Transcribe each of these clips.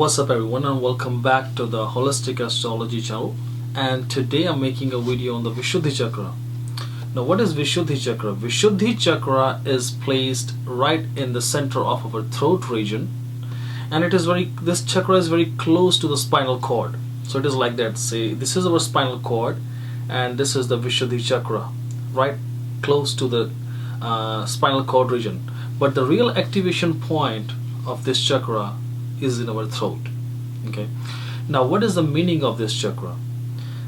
What's up everyone, and welcome back to the Holistic Astrology channel. And today I'm making a video on the Vishuddhi Chakra. Now what is Vishuddhi Chakra? Vishuddhi Chakra is placed right in the center of our throat region, and this chakra is very close to the spinal cord. So it is like that. Say this is our spinal cord and this is the Vishuddhi Chakra, right close to the spinal cord region. But the real activation point of this chakra is in our throat. Okay, now what is the meaning of this chakra?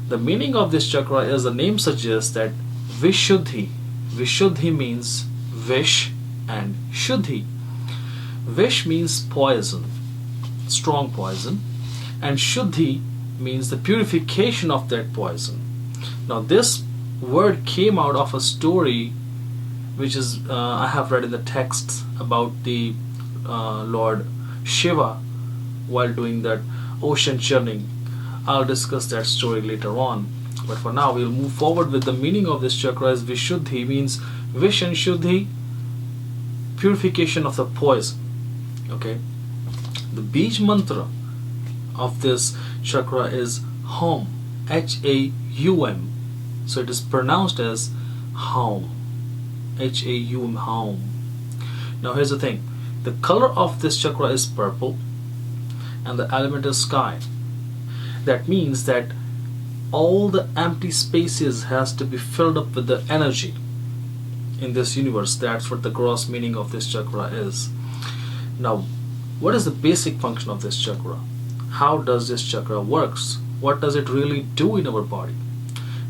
The meaning of this chakra, as the name suggests, that Vishuddhi means Vish and Shuddhi. Vish means poison, strong poison, and Shuddhi means the purification of that poison. Now this word came out of a story which is I have read in the texts about the Lord Shiva while doing that ocean churning. I'll discuss that story later on, but for now we'll move forward with the meaning of this chakra. As Vishuddhi means Vish and Shuddhi, purification of the poison. Okay, the Bij mantra of this chakra is Hum, H-A-U-M, so it is pronounced as Hum, H-A-U-M, Hum. Now here's the thing, the color of this chakra is purple and the element is sky. That means that all the empty spaces has to be filled up with the energy in this universe. That's what the gross meaning of this chakra is. Now what is the basic function of this chakra? How does this chakra works? What does it really do in our body?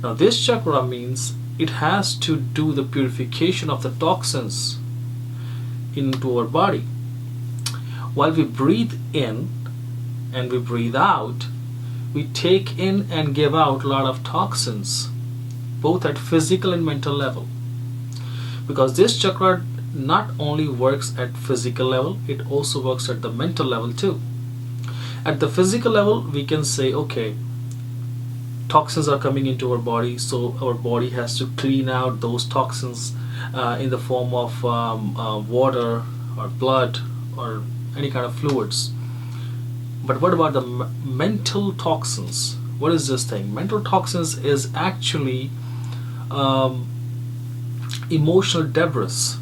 Now this chakra means it has to do the purification of the toxins into our body. While we breathe in and we breathe out, we take in and give out a lot of toxins, both at physical and mental level. Because this chakra not only works at physical level, it also works at the mental level too. At the physical level, we can say, okay, toxins are coming into our body, so our body has to clean out those toxins in the form of water or blood or any kind of fluids. But what about the mental toxins? What is this thing? Mental toxins is actually emotional debris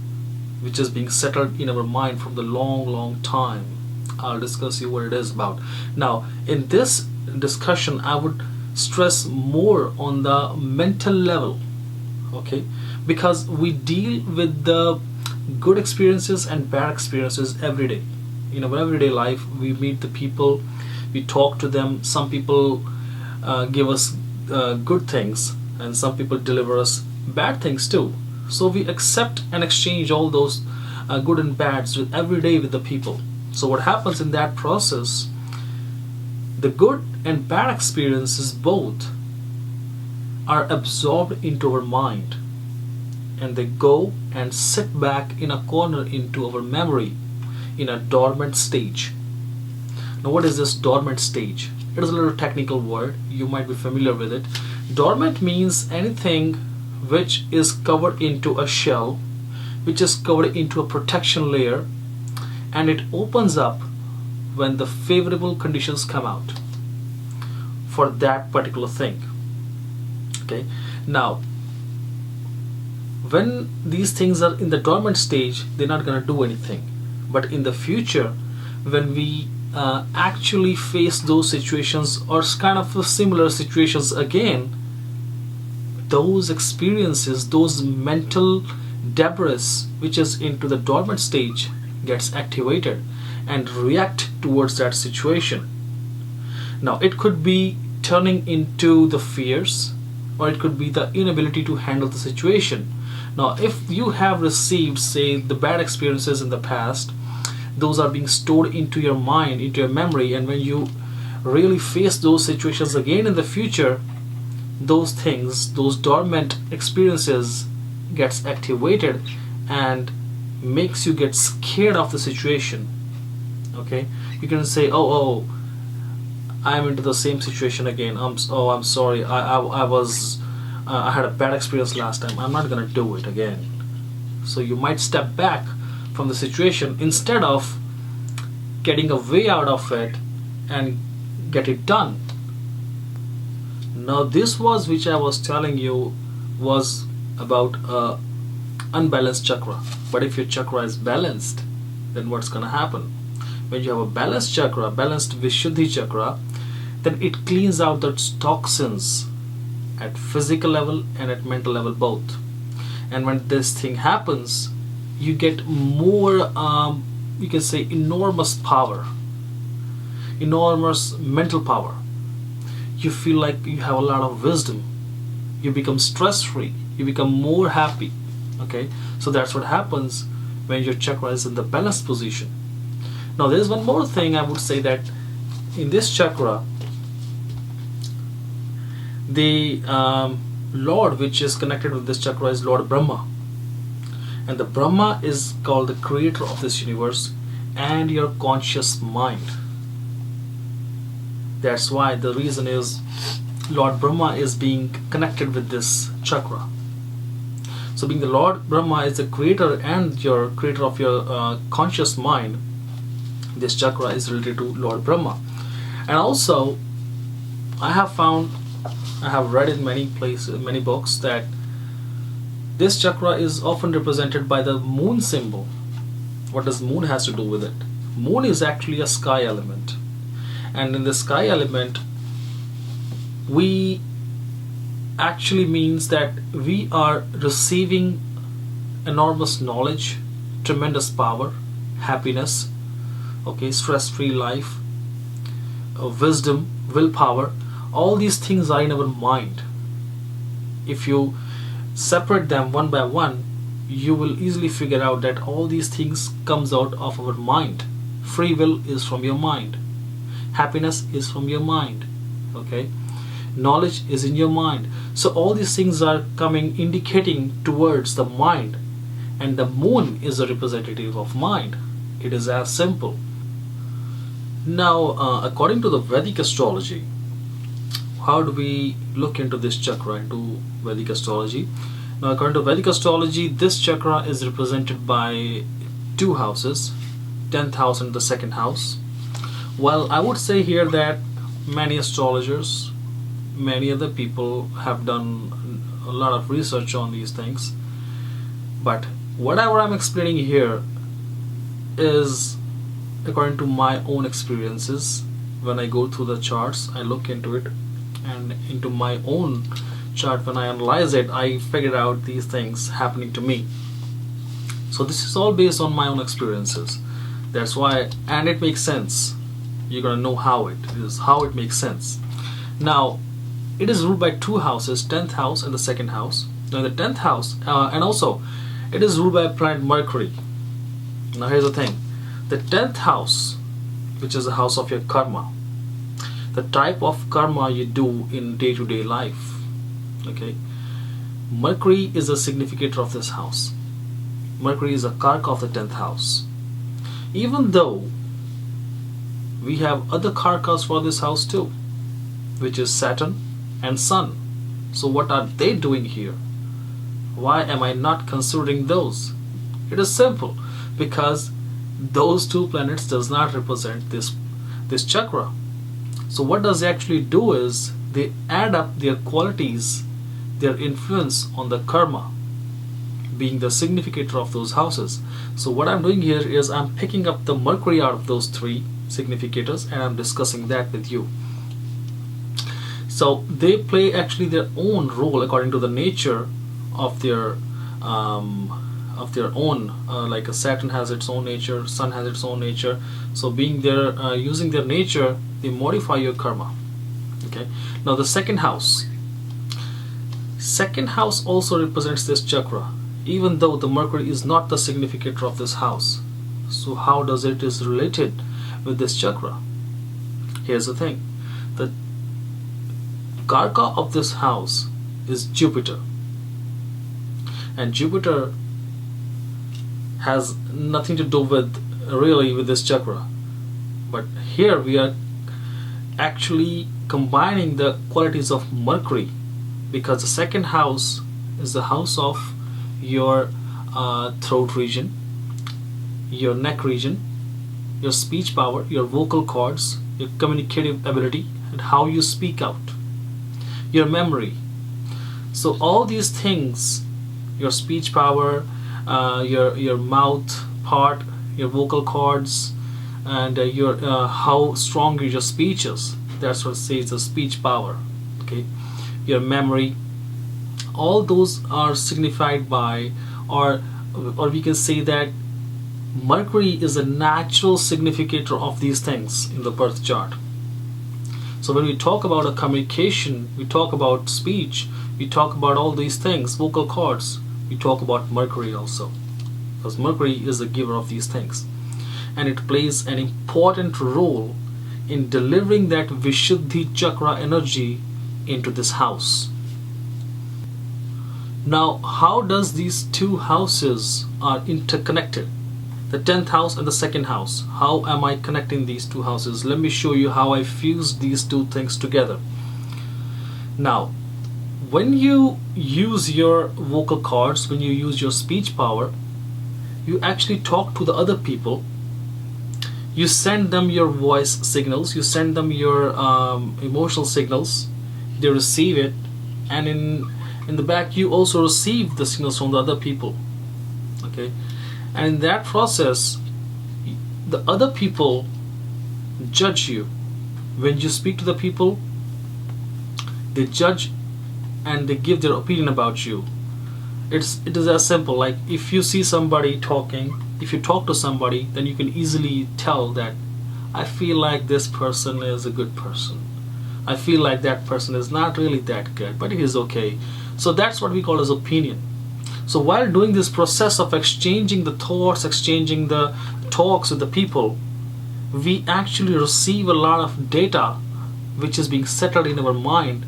which is being settled in our mind from the long time. I'll discuss you what it is about. Now in this discussion I would stress more on the mental level, okay, because we deal with the good experiences and bad experiences every day. In our everyday life, we meet the people, we talk to them. Some people give us good things, and some people deliver us bad things too. So we accept and exchange all those good and bads with every day with the people. So what happens in that process, the good and bad experiences both are absorbed into our mind, and they go and sit back in a corner into our memory in a dormant stage. Now what is this dormant stage? It is a little technical word, you might be familiar with it. Dormant means anything which is covered into a shell, which is covered into a protection layer, and it opens up when the favorable conditions come out for that particular thing. Okay, now when these things are in the dormant stage, they're not going to do anything. But in the future, when we actually face those situations or kind of similar situations again, those experiences, those mental debris which is into the dormant stage gets activated and react towards that situation. Now it could be turning into the fears, or it could be the inability to handle the situation. Now if you have received, say, the bad experiences in the past, those are being stored into your mind, into your memory, and when you really face those situations again in the future, those things, those dormant experiences gets activated and makes you get scared of the situation. Okay, you can say, oh I'm into the same situation again. I'm sorry, I had a bad experience last time, I'm not gonna do it again. So you might step back from the situation instead of getting a way out of it and get it done. Now this was, which I was telling you, was about a unbalanced chakra. But if your chakra is balanced, then what's gonna happen? When you have a balanced chakra, balanced Vishuddhi Chakra, then it cleans out those toxins at physical level and at mental level both. And when this thing happens, you get more, you can say, enormous power, enormous mental power. You feel like you have a lot of wisdom. You become stress-free. You become more happy. Okay, so that's what happens when your chakra is in the balanced position. Now there is one more thing I would say, that in this chakra, the Lord which is connected with this chakra is Lord Brahma, and the Brahma is called the creator of this universe and your conscious mind. That's why the reason is Lord Brahma is being connected with this chakra. So being the Lord Brahma is the creator and your creator of your conscious mind, this chakra is related to Lord Brahma. And also I have read in many places, many books, that this chakra is often represented by the moon symbol. What does moon has to do with it? Moon is actually a sky element, and in the sky element, we actually means that we are receiving enormous knowledge, tremendous power, happiness, okay, stress-free life, wisdom, willpower. All these things are in our mind. If you separate them one by one, you will easily figure out that all these things comes out of our mind. Free will is from your mind. Happiness is from your mind. Okay, knowledge is in your mind. So all these things are coming, indicating towards the mind, and the moon is a representative of mind. It is as simple. Now according to the Vedic astrology, how do we look into this chakra, into Vedic astrology? Now according to Vedic astrology, this chakra is represented by two houses, 10th house and the second house. Well, I would say here that many astrologers, many other people have done a lot of research on these things, but whatever I'm explaining here is according to my own experiences. When I go through the charts, I look into it, and into my own chart, when I analyze it, I figured out these things happening to me. So this is all based on my own experiences. That's why, and it makes sense. You're gonna know how it is, how it makes sense. Now it is ruled by two houses, 10th house and the second house. Now the 10th house, and also it is ruled by planet Mercury. Now here's the thing, the 10th house, which is the house of your karma, the type of karma you do in day-to-day life. Okay, Mercury is a significator of this house. Mercury is a karka of the 10th house. Even though we have other karkas for this house too, which is Saturn and Sun. So what are they doing here? Why am I not considering those? It is simple, because those two planets does not represent this chakra. So what does they actually do is they add up their qualities, their influence on the karma, being the significator of those houses. So what I'm doing here is I'm picking up the Mercury out of those three significators, and I'm discussing that with you. So they play actually their own role according to the nature of their own, like a Saturn has its own nature, Sun has its own nature. So being their using their nature, they modify your karma. Okay, now the second house also represents this chakra, even though the Mercury is not the significator of this house. So how does it is related with this chakra? Here's the thing, the karka of this house is Jupiter, and Jupiter has nothing to do with really with this chakra, but here we are actually combining the qualities of Mercury, because the second house is the house of your throat region, your neck region, your speech power, your vocal cords, your communicative ability, and how you speak out, your memory. So all these things, your speech power, your mouth part, your vocal cords, and your how strong your speech is. That's what says the speech power. Okay, your memory. All those are signified by, or we can say that Mercury is a natural significator of these things in the birth chart. So when we talk about a communication, we talk about speech, we talk about all these things, vocal cords, we talk about Mercury also, because Mercury is the giver of these things, and it plays an important role in delivering that Vishuddhi Chakra energy into this house. Now, how does these two houses are interconnected? The 10th house and the 2nd house. How am I connecting these two houses? Let me show you how I fused these two things together. Now, when you use your vocal cords, when you use your speech power, you actually talk to the other people. You send them your voice signals, you send them your emotional signals, they receive it, and in the back you also receive the signals from the other people. Okay, and in that process the other people judge you. When you speak to the people, they judge and they give their opinion about you. It is as simple, like if you see somebody talking, if you talk to somebody, then you can easily tell that I feel like this person is a good person, I feel like that person is not really that good, but he is okay. So that's what we call as opinion. So while doing this process of exchanging the thoughts, exchanging the talks with the people, we actually receive a lot of data which is being settled in our mind,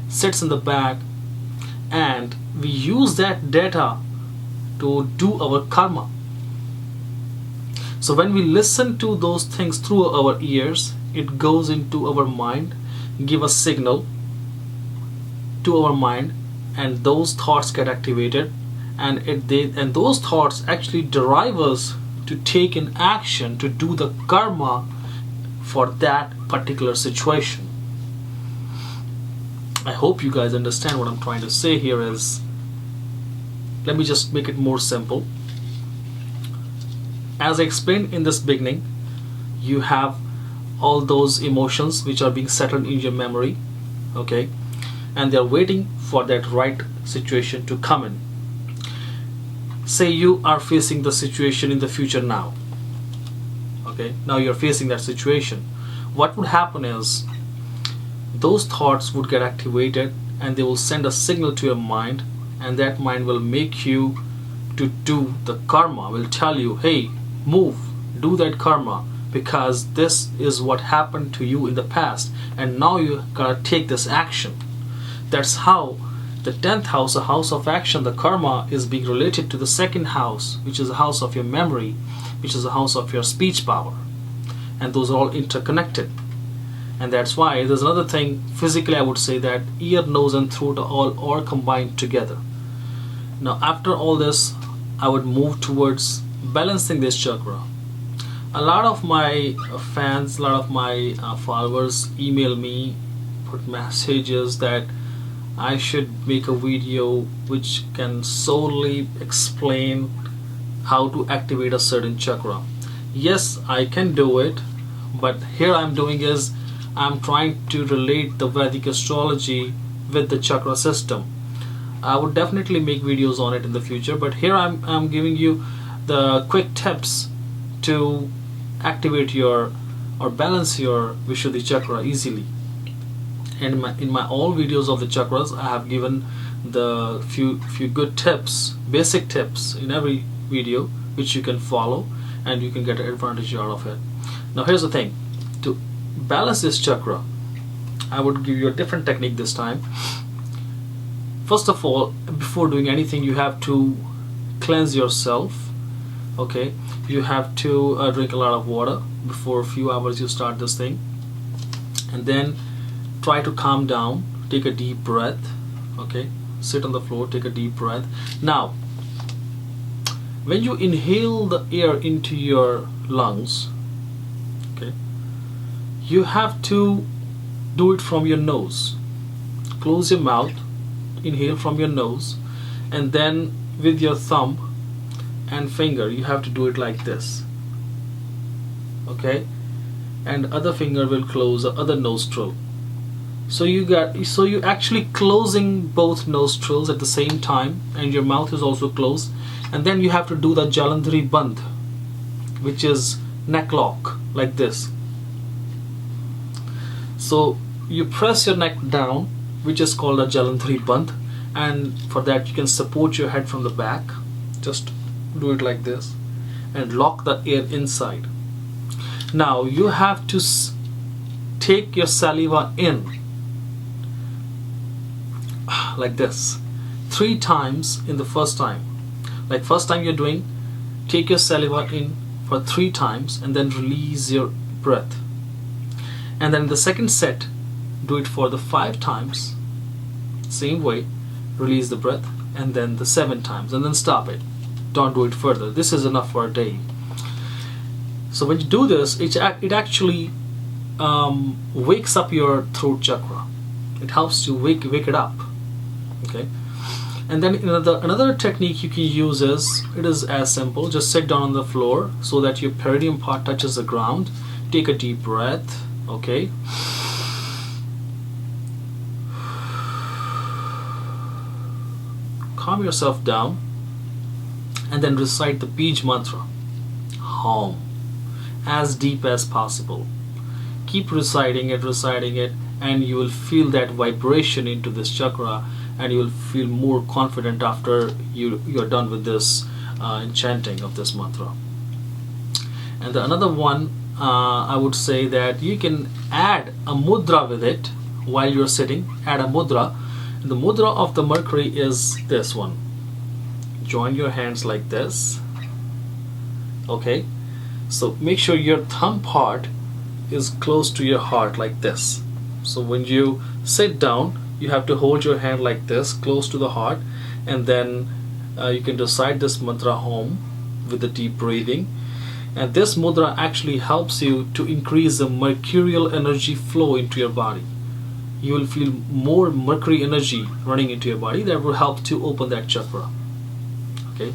sits in the back, and we use that data to do our karma. So when we listen to those things through our ears, it goes into our mind, give a signal to our mind, and those thoughts get activated, and those thoughts actually drive us to take an action to do the karma for that particular situation. I hope you guys understand what I'm trying to say here is, let me just make it more simple. As I explained in this beginning, you have all those emotions which are being settled in your memory, okay, and they're waiting for that right situation to come in. Say you are facing the situation in the future now, okay, now you're facing that situation. What would happen is those thoughts would get activated and they will send a signal to your mind, and that mind will make you to do the karma, will tell you, hey, move, do that karma, because this is what happened to you in the past and now you gotta take this action. That's how the 10th house, a house of action, the karma, is being related to the 2nd house, which is a house of your memory, which is a house of your speech power, and those are all interconnected. And that's why there's another thing, physically I would say that ear, nose and throat are all combined together. Now after all this, I would move towards balancing this chakra. A lot of my fans, a lot of my followers email me, put messages that I should make a video which can solely explain how to activate a certain chakra. Yes, I can do it, but here I'm doing is I'm trying to relate the Vedic astrology with the chakra system. I would definitely make videos on it in the future, but here I'm giving you the quick tips to activate your or balance your Vishuddhi Chakra easily. And in my all videos of the chakras, I have given the few good tips, basic tips in every video, which you can follow and you can get an advantage out of it. Now here's the thing, to balance this chakra, I would give you a different technique this time. First of all, before doing anything, you have to cleanse yourself. Okay, you have to drink a lot of water before a few hours you start this thing, and then try to calm down, take a deep breath. Okay, sit on the floor, take a deep breath. Now when you inhale the air into your lungs, okay, you have to do it from your nose. Close your mouth, inhale from your nose, and then with your thumb and finger you have to do it like this, okay, and other finger will close the other nostril. So you actually closing both nostrils at the same time, and your mouth is also closed. And then you have to do the Jalandhari Bandh, which is neck lock, like this. So you press your neck down, which is called a Jalandhari Bandh, and for that you can support your head from the back. Just do it like this and lock the air inside. Now you have to take your saliva in like this 3 times in the first time. Like first time you're doing, take your saliva in for 3 times and then release your breath. And then the second set, do it for the 5 times, same way, release the breath, and then the 7 times, and then stop it. Don't do it further. This is enough for a day. So when you do this, it actually wakes up your throat chakra. It helps to wake it up. Okay. And then another technique you can use is, it is as simple. Just sit down on the floor so that your perineum part touches the ground. Take a deep breath. Okay. Calm yourself down and then recite the Bij mantra, Hum, as deep as possible. Keep reciting it, and you will feel that vibration into this chakra, and you will feel more confident after you're done with this enchanting of this mantra. And another one, I would say that you can add a mudra with it while you're sitting. Add a mudra. The mudra of the Mercury is this one. Join your hands like this. Okay. So make sure your thumb part is close to your heart like this. So when you sit down, you have to hold your hand like this, close to the heart, and then you can recite this mantra home with the deep breathing. And this mudra actually helps you to increase the mercurial energy flow into your body. You will feel more Mercury energy running into your body that will help to open that chakra. Okay.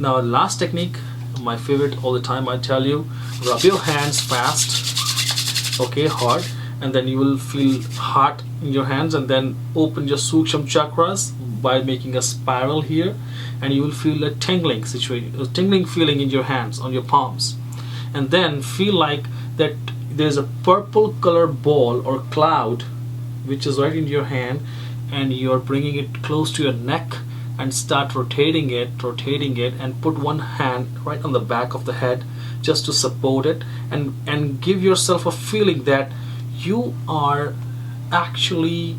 Now last technique, my favorite all the time, I tell you, rub your hands fast, okay, hard, and then you will feel hot in your hands, and then open your Suksham chakras by making a spiral here, and you will feel a tingling situation, a tingling feeling in your hands, on your palms. And then feel like that there's a purple color ball or cloud which is right in your hand, and you're bringing it close to your neck and start rotating it, and put one hand right on the back of the head just to support it, and give yourself a feeling that you are actually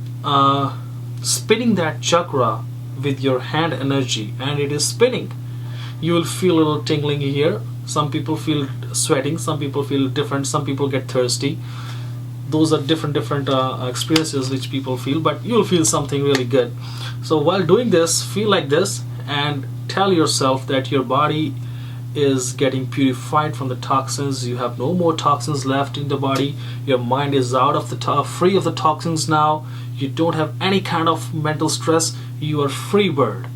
spinning that chakra with your hand energy, and it is spinning. You will feel a little tingling here. Some people feel sweating, some people feel different, some people get thirsty. Those are different experiences which people feel, but you'll feel something really good. So while doing this, feel like this and tell yourself that your body is getting purified from the toxins. You have no more toxins left in the body. Your mind is out of the free of the toxins now. You don't have any kind of mental stress. You are free bird.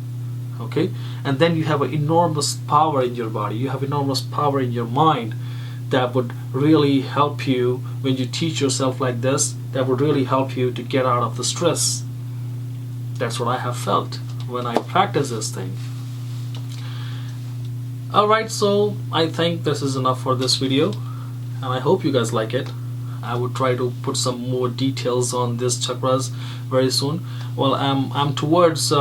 Okay. And then you have an enormous power in your body. You have enormous power in your mind that would really help you when you teach yourself like this. That would really help you to get out of the stress. That's what I have felt when I practice this thing. Alright, so I think this is enough for this video, and I hope you guys like it. I would try to put some more details on these chakras very soon. Well, I'm towards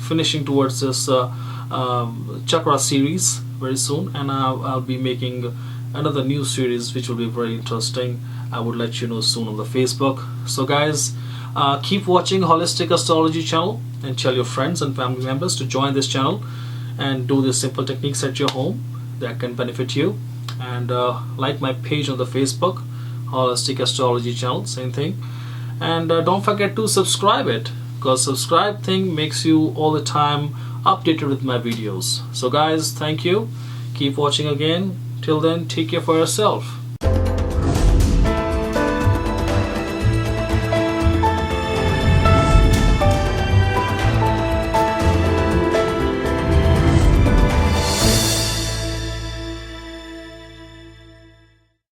finishing towards this chakra series very soon, and I'll be making another new series which will be very interesting. I would let you know soon on the Facebook. So guys, keep watching Holistic Astrology channel, and tell your friends and family members to join this channel and do these simple techniques at your home that can benefit you. And like my page on the Facebook, Holistic Astrology channel, same thing. And don't forget to subscribe it, because subscribe thing makes you all the time updated with my videos. So guys, thank you. Keep watching again. Till then, take care for yourself.